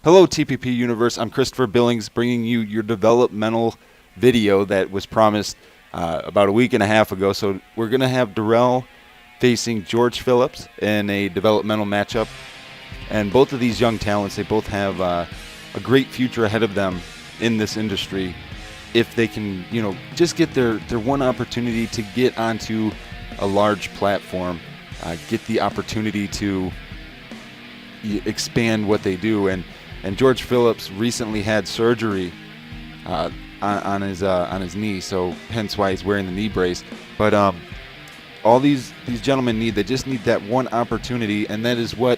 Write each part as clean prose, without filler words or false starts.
Hello, TPP Universe. I'm Christopher Billings, bringing you your developmental video that was promised about a week and a half ago. So we're going to have Darrell facing George Phillips in a developmental matchup. And both of these young talents, they both have a great future ahead of them in this industry if they can, just get their one opportunity to get onto a large platform, get the opportunity to expand what they do. And George Phillips recently had surgery on his knee, so hence why he's wearing the knee brace. But all these gentlemen they just need that one opportunity, and that is what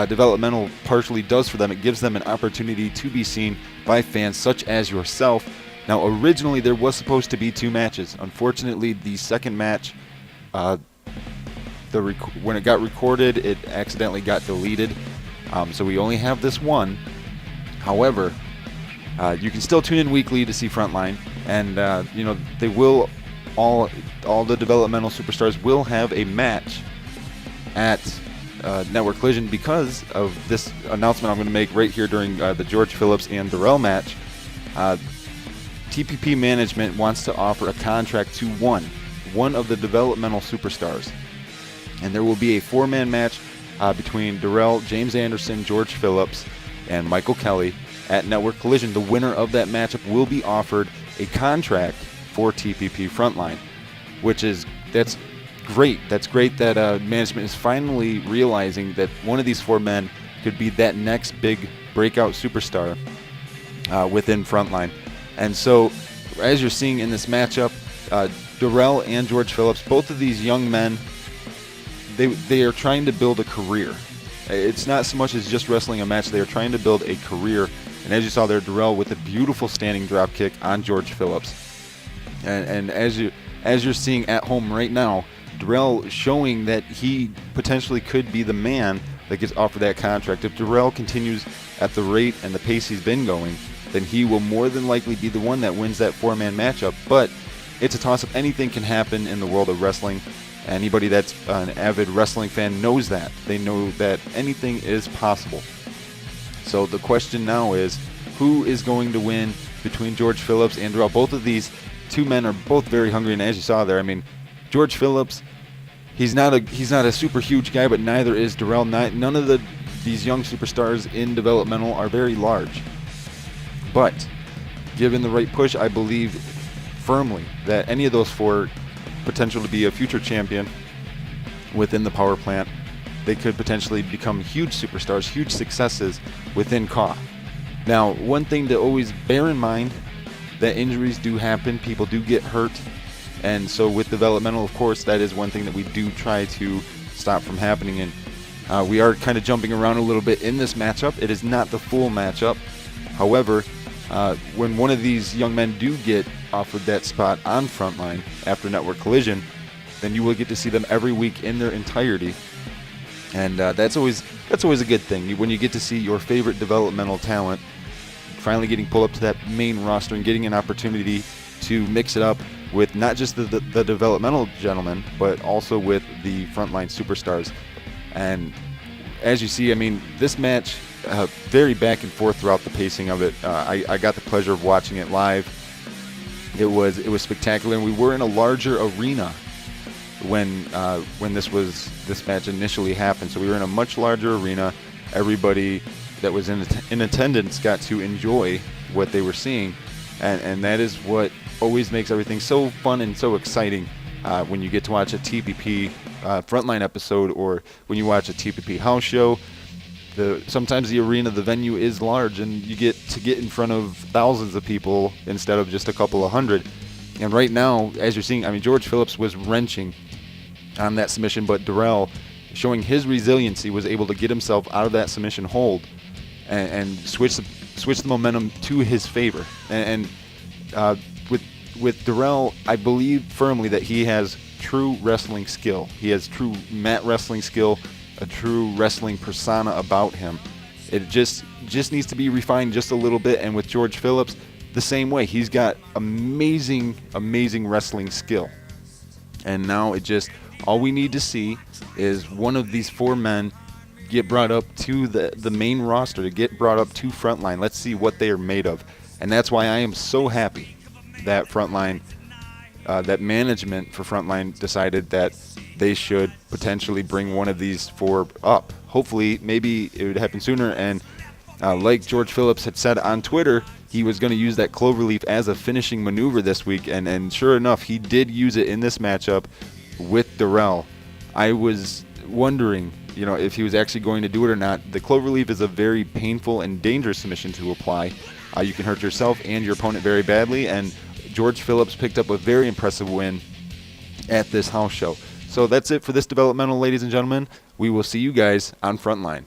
developmental partially does for them. It gives them an opportunity to be seen by fans such as yourself. Now, originally there was supposed to be 2 matches. Unfortunately, the second match, when it got recorded, it accidentally got deleted. So we only have this one. However, you can still tune in weekly to see Frontline, and they will all the developmental superstars will have a match at Network Collision because of this announcement I'm going to make right here during the George Phillips and Darrell match. TPP management wants to offer a contract to one of the developmental superstars, and there will be a 4-man match between Darrell, James Anderson, George Phillips, and Michael Kelly at Network Collision. The winner of that matchup will be offered a contract for TPP Frontline, that's great. That's great that management is finally realizing that one of these 4 men could be that next big breakout superstar within Frontline. And so, as you're seeing in this matchup, Darrell and George Phillips, both of these young men, they are trying to build a career. It's not so much as just wrestling a match. They are trying to build a career. And as you saw there, Darrell with a beautiful standing drop kick on George Phillips. And as you're seeing at home right now, Darrell showing that he potentially could be the man that gets offered that contract. If Darrell continues at the rate and the pace he's been going, then he will more than likely be the one that wins that 4-man matchup. But it's a toss-up. Anything can happen in the world of wrestling. Anybody that's an avid wrestling fan knows that. They know that anything is possible. So the question now is, who is going to win between George Phillips and Darrell? Both of these 2 men are both very hungry, and as you saw there, I mean, George Phillips, he's not a super huge guy, but neither is Darrell. None of these young superstars in developmental are very large. But given the right push, I believe firmly that any of those 4 potential to be a future champion within the power plant. They could potentially become huge superstars, huge successes within KAW. Now, one thing to always bear in mind, that injuries do happen, people do get hurt, and so with developmental, of course, that is one thing that we do try to stop from happening. And we are kind of jumping around a little bit in this matchup. It is not the full matchup. However, when one of these young men do get offered that spot on Frontline after Network Collision, then you will get to see them every week in their entirety. And that's always a good thing. When you get to see your favorite developmental talent finally getting pulled up to that main roster and getting an opportunity to mix it up with not just the developmental gentlemen, but also with the Frontline superstars. And as you see, I mean, this match, very back and forth throughout the pacing of it. I got the pleasure of watching it live. It was spectacular, and we were in a larger arena when this match initially happened. So we were in a much larger arena. Everybody that was in attendance got to enjoy what they were seeing, and that is what always makes everything so fun and so exciting when you get to watch a TPP Frontline episode, or when you watch a TPP house show. Sometimes the arena, the venue is large, and you get in front of thousands of people instead of just a couple of hundred. And right now, as you're seeing, I mean, George Phillips was wrenching on that submission, but Darrell, showing his resiliency, was able to get himself out of that submission hold and switch the momentum to his favor. And with Darrell, I believe firmly that he has true wrestling skill. He has true mat wrestling skill, a true wrestling persona about him. It just needs to be refined just a little bit. And with George Phillips, the same way. He's got amazing wrestling skill. And now all we need to see is one of these 4 men get brought up to the main roster, to get brought up to Frontline. Let's see what they are made of. And that's why I am so happy that Frontline, that management for Frontline decided that they should potentially bring one of these 4 up. Hopefully, maybe it would happen sooner. And like George Phillips had said on Twitter, he was going to use that cloverleaf as a finishing maneuver this week. And sure enough, he did use it in this matchup with Darrell. I was wondering, if he was actually going to do it or not. The cloverleaf is a very painful and dangerous submission to apply. You can hurt yourself and your opponent very badly, and George Phillips picked up a very impressive win at this house show. So that's it for this developmental, ladies and gentlemen. We will see you guys on Frontline.